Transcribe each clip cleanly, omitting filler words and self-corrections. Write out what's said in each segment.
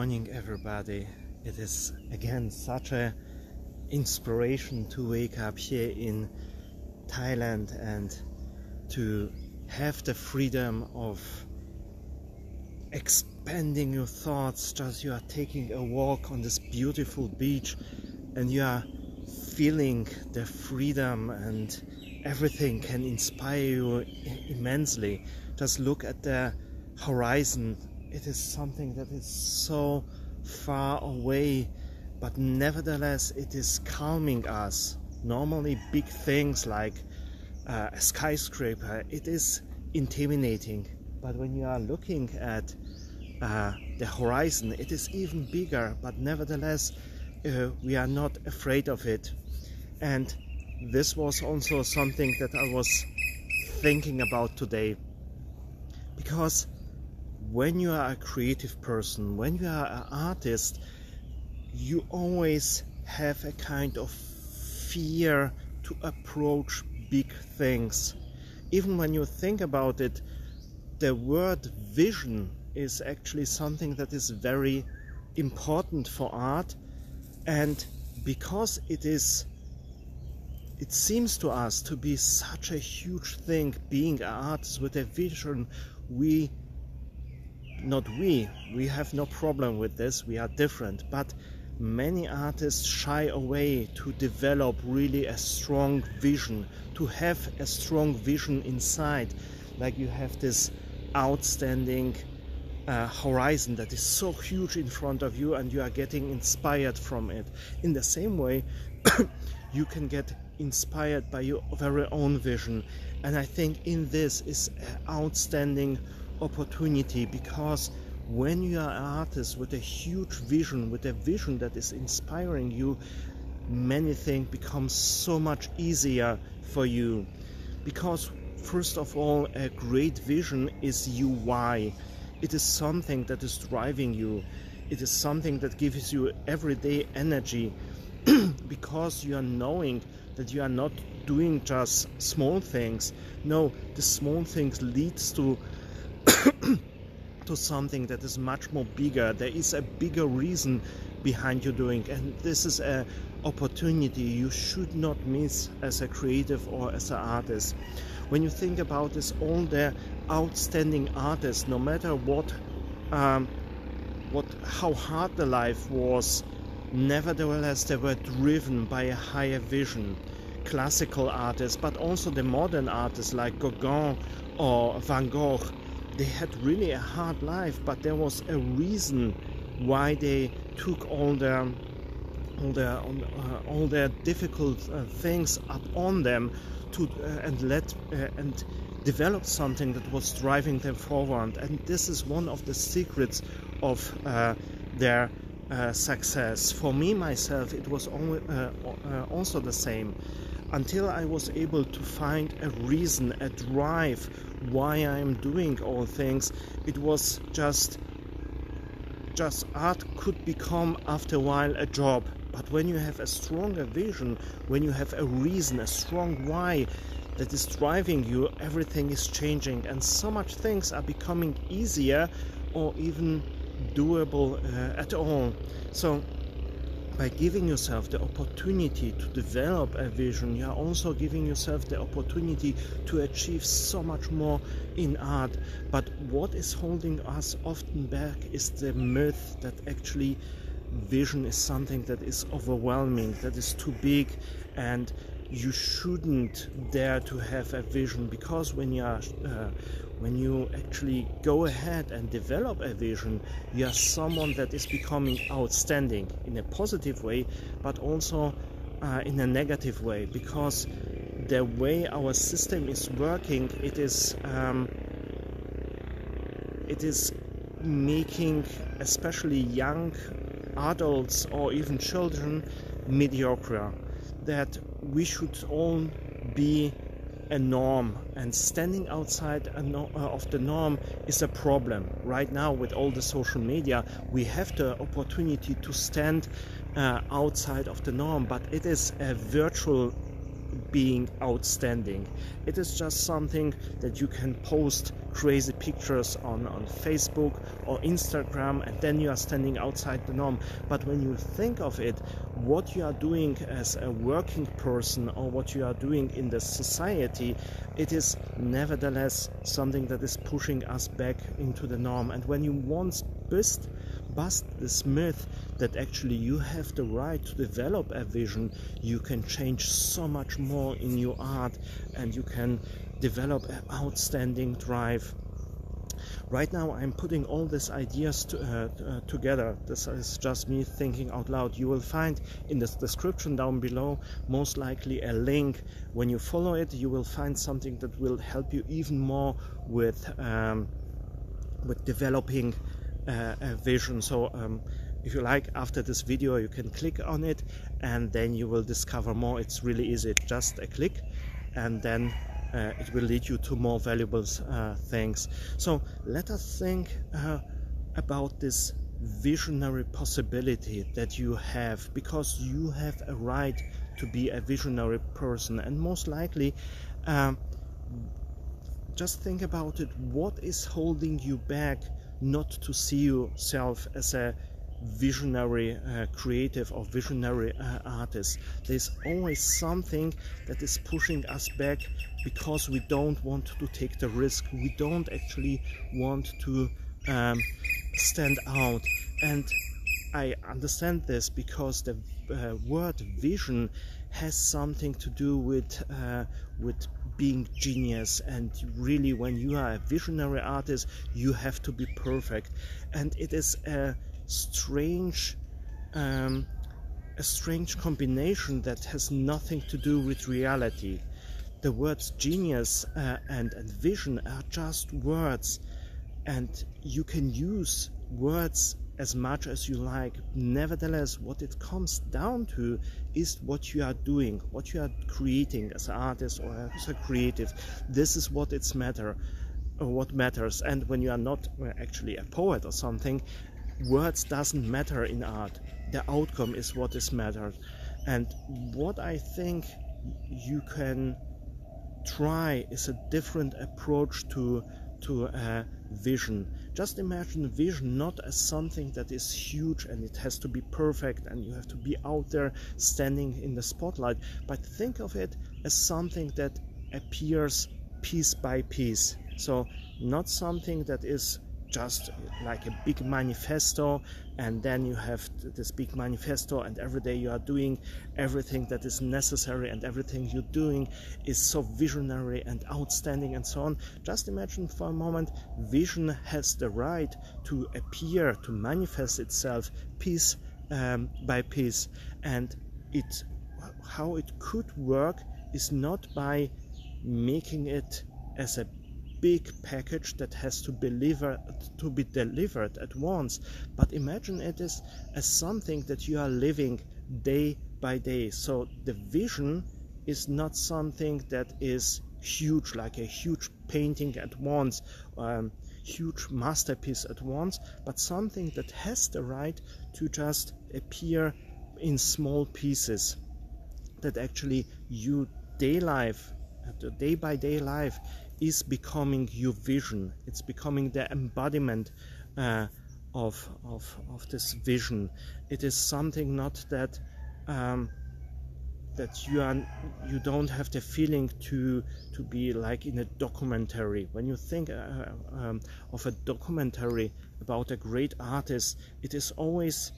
morning, everybody. It is again such a inspiration to wake up here in Thailand and to have the freedom of expanding your thoughts. Just you are taking a walk on this beautiful beach and you are feeling the freedom, and everything can inspire you immensely. Just look at the horizon. It is something that is so far away, but nevertheless it is calming us. Normally big things like a skyscraper, it is intimidating, but when you are looking at the horizon, it is even bigger, but nevertheless we are not afraid of it. And this was also something that I was thinking about today, because when you are a creative person, when you are an artist, you always have a kind of fear to approach big things. Even when you think about it, the word vision is actually something that is very important for art, and because it seems to us to be such a huge thing, being an artist with a vision, we have no problem with this, we are different, but many artists shy away to develop really a strong vision, to have a strong vision inside, like you have this outstanding horizon that is so huge in front of you and you are getting inspired from it. In the same way you can get inspired by your very own vision, and I think in this is an outstanding opportunity, because when you are an artist with a huge vision, with a vision that is inspiring you, many things become so much easier for you. Because first of all, a great vision is your why. It is something that is driving you. It is something that gives you everyday energy because you are knowing that you are not doing just small things. No, the small things leads to to something that is much more bigger. There is a bigger reason behind you doing, and this is an opportunity you should not miss as a creative or as an artist. When you think about this, all the outstanding artists, no matter how hard the life was, nevertheless they were driven by a higher vision. Classical artists, but also the modern artists like Gauguin or Van Gogh, they had really a hard life, but there was a reason why they took all their difficult things up on them and developed something that was driving them forward. And this is one of the secrets of their success. For me myself, it was also the same. Until I was able to find a reason, a drive why I am doing all things, it was just art could become after a while a job. But when you have a stronger vision, when you have a reason, a strong why that is driving you, everything is changing, and so much things are becoming easier or even doable at all. So by giving yourself the opportunity to develop a vision, you are also giving yourself the opportunity to achieve so much more in art. But what is holding us often back is the myth that actually vision is something that is overwhelming, that is too big, and you shouldn't dare to have a vision, because when you actually go ahead and develop a vision, you are someone that is becoming outstanding in a positive way, but also in a negative way, because the way our system is working, it is making especially young adults or even children mediocre. That we should all be a norm, and standing outside of the norm is a problem. Right now with all the social media, we have the opportunity to stand outside of the norm, but it is a virtual being outstanding. It is just something that you can post crazy pictures on Facebook or Instagram, and then you are standing outside the norm. But when you think of it, what you are doing as a working person or what you are doing in the society, it is nevertheless something that is pushing us back into the norm. And when you once bust this myth that actually you have the right to develop a vision, you can change so much more in your art and you can develop an outstanding drive. Right now I'm putting all these ideas together. This is just me thinking out loud. You will find in the description down below most likely a link. When you follow it, you will find something that will help you even more with developing a vision. So if you like, after this video you can click on it and then you will discover more. It's really easy, just a click, and then it will lead you to more valuable things. So let us think about this visionary possibility that you have, because you have a right to be a visionary person. And most likely, just think about it, what is holding you back not to see yourself as a visionary creative or visionary artist? There's always something that is pushing us back because we don't want to take the risk. We don't actually want to stand out. And I understand this because the word vision has something to do with being genius, and really when you are a visionary artist you have to be perfect. And it is a strange combination that has nothing to do with reality. The words genius and vision are just words, and you can use words as much as you like. Nevertheless, what it comes down to is what you are doing, what you are creating as an artist or as a creative. This is what what matters. And when you are not actually a poet or something, words doesn't matter in art. The outcome is what is mattered. And what I think you can try is a different approach to vision. Just imagine vision not as something that is huge and it has to be perfect and you have to be out there standing in the spotlight, but think of it as something that appears piece by piece. So not something that is just like a big manifesto, and then you have this big manifesto and every day you are doing everything that is necessary and everything you're doing is so visionary and outstanding and so on. Just imagine for a moment, vision has the right to appear, to manifest itself piece by piece. And how it could work is not by making it as a big package that has to be delivered at once, but imagine it as something that you are living day by day. So the vision is not something that is huge, like a huge painting at once, huge masterpiece at once, but something that has the right to just appear in small pieces, that actually your day by day life is becoming your vision. It's becoming the embodiment of this vision. It is something not that that you don't have the feeling to be like in a documentary. When you think of a documentary about a great artist, it is always,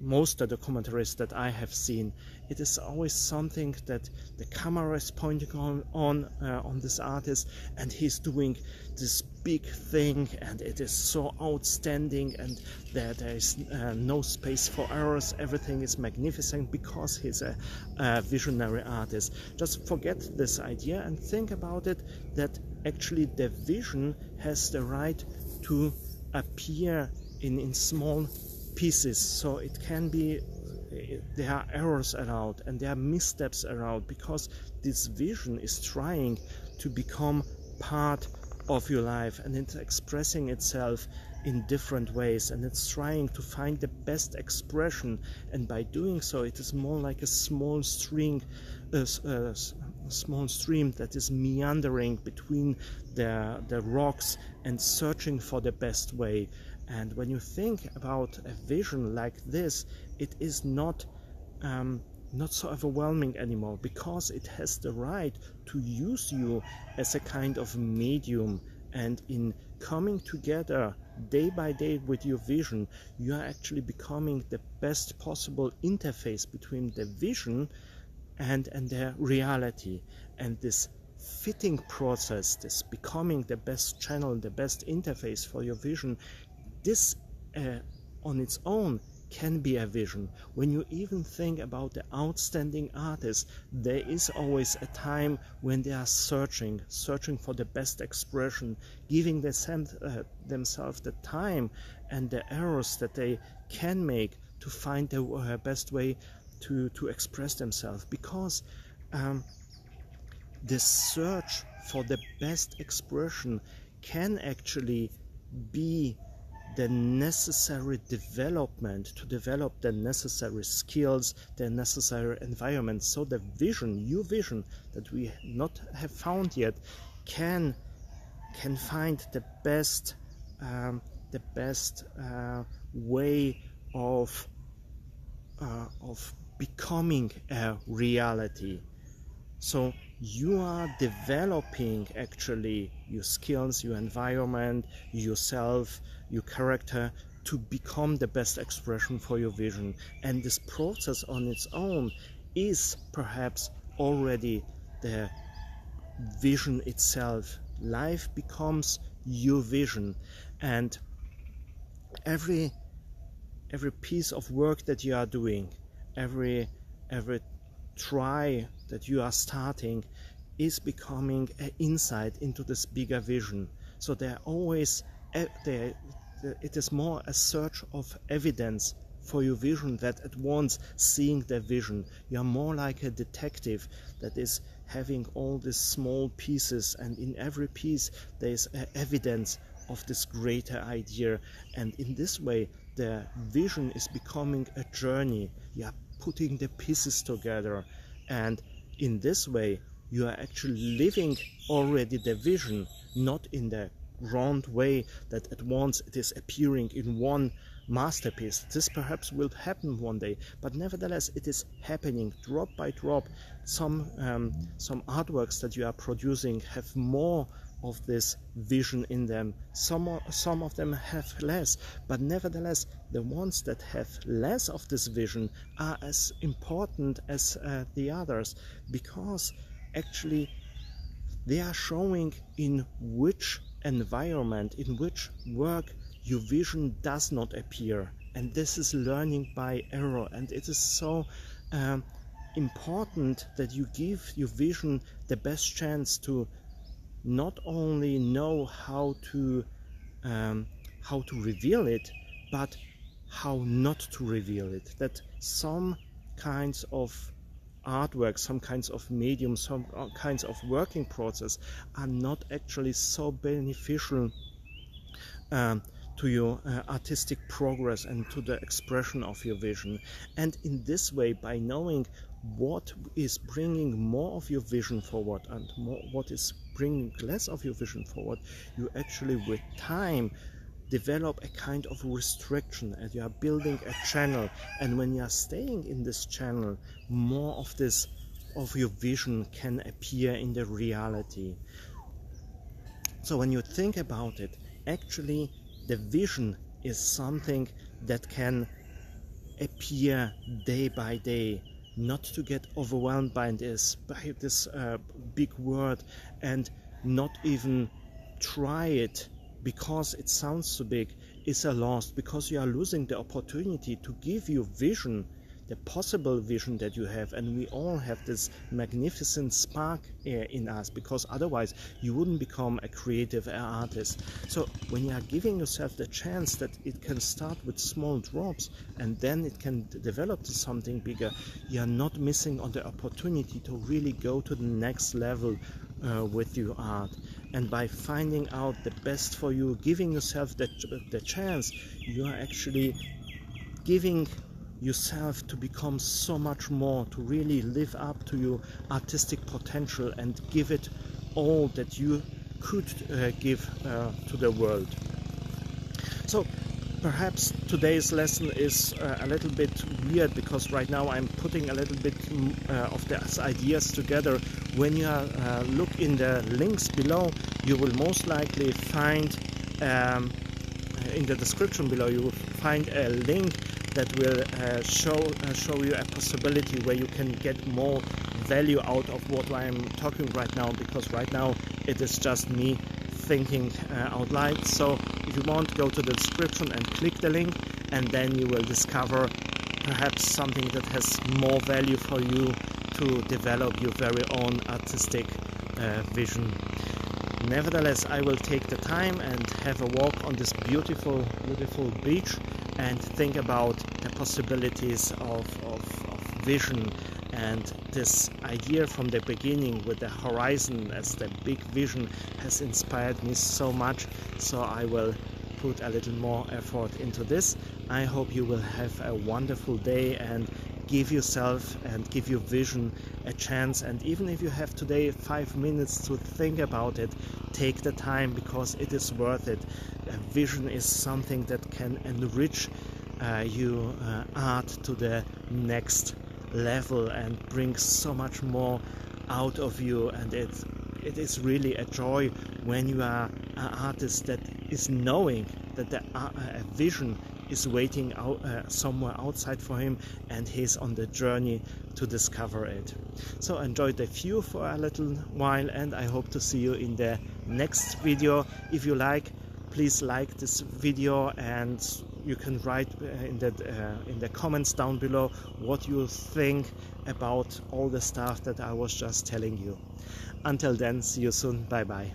most of the documentaries that I have seen, it is always something that the camera is pointing on this artist and he's doing this big thing and it is so outstanding, and there is no space for errors. Everything is magnificent because he's a visionary artist. Just forget this idea and think about it, that actually the vision has the right to appear in small pieces. So it can be, there are errors around and there are missteps around, because this vision is trying to become part of your life and it's expressing itself in different ways, and it's trying to find the best expression, and by doing so it is more like a small stream that is meandering between the rocks and searching for the best way. And when you think about a vision like this, it is not so overwhelming anymore, because it has the right to use you as a kind of medium. And in coming together day by day with your vision, you are actually becoming the best possible interface between the vision and the reality. And this fitting process, this becoming the best channel, the best interface for your vision, this on its own can be a vision. When you even think about the outstanding artists, there is always a time when they are searching for the best expression, giving themselves the time and the errors that they can make to find the best way to express themselves. Because the search for the best expression can actually be the necessary development to develop the necessary skills, the necessary environment. So the vision, your vision that we not have found yet, can find the best way of becoming a reality. So you are developing actually your skills, your environment, yourself, your character, to become the best expression for your vision. And this process on its own is perhaps already the vision itself. Life becomes your vision, and every piece of work that you are doing, every try that you are starting, is becoming an insight into this bigger vision. So there always it is more a search of evidence for your vision that at once seeing the vision. You are more like a detective that is having all these small pieces, and in every piece there is evidence of this greater idea. And in this way the vision is becoming a journey. You are putting the pieces together, and in this way you are actually living already the vision, not in the ground way that at once it is appearing in one masterpiece. This perhaps will happen one day, but nevertheless it is happening drop by drop. Some artworks that you are producing have more of this vision in them, some of them have less, but nevertheless the ones that have less of this vision are as important as the others, because actually they are showing in which environment, in which work your vision does not appear. And this is learning by error, and it is so important that you give your vision the best chance to not only know how to reveal it, but how not to reveal it. That some kinds of artwork, some kinds of medium, some kinds of working process are not actually so beneficial to your artistic progress and to the expression of your vision. And in this way, by knowing what is bringing more of your vision forward and what is bringing less of your vision forward, you actually with time develop a kind of restriction, and you are building a channel. And when you are staying in this channel, more of this of your vision can appear in the reality. So when you think about it, actually the vision is something that can appear day by day, not to get overwhelmed by this big word, and not even try it because it sounds so big, is a loss, because you are losing the opportunity to give your vision, the possible vision that you have. And we all have this magnificent spark in us, because otherwise you wouldn't become a creative artist. So when you are giving yourself the chance that it can start with small drops and then it can develop to something bigger, you are not missing on the opportunity to really go to the next level with your art. And by finding out the best for you, giving yourself the chance, you are actually giving yourself to become so much more, to really live up to your artistic potential and give it all that you could give to the world. So perhaps today's lesson is a little bit weird, because right now I'm putting a little bit of the ideas together. When you look in the links below, you will most likely find in the description below, you will find a link that will show you a possibility where you can get more value out of what I'm talking right now, because right now it is just me thinking out loud. So if you want, go to the description and click the link, and then you will discover perhaps something that has more value for you to develop your very own artistic vision. Nevertheless, I will take the time and have a walk on this beautiful beach and think about the possibilities of vision. And this idea from the beginning with the horizon as the big vision has inspired me so much, so I will put a little more effort into this. I hope you will have a wonderful day and give yourself and give your vision a chance. And even if you have today 5 minutes to think about it, take the time, because it is worth it. A vision is something that can enrich your art to the next level and bring so much more out of you. And it is really a joy when you are an artist that is knowing that a vision is waiting out somewhere outside for him, and he's on the journey to discover it. So enjoy the view for a little while, and I hope to see you in the next video. If you like, please like this video, and you can write in the comments down below what you think about all the stuff that I was just telling you. Until then, see you soon. Bye bye.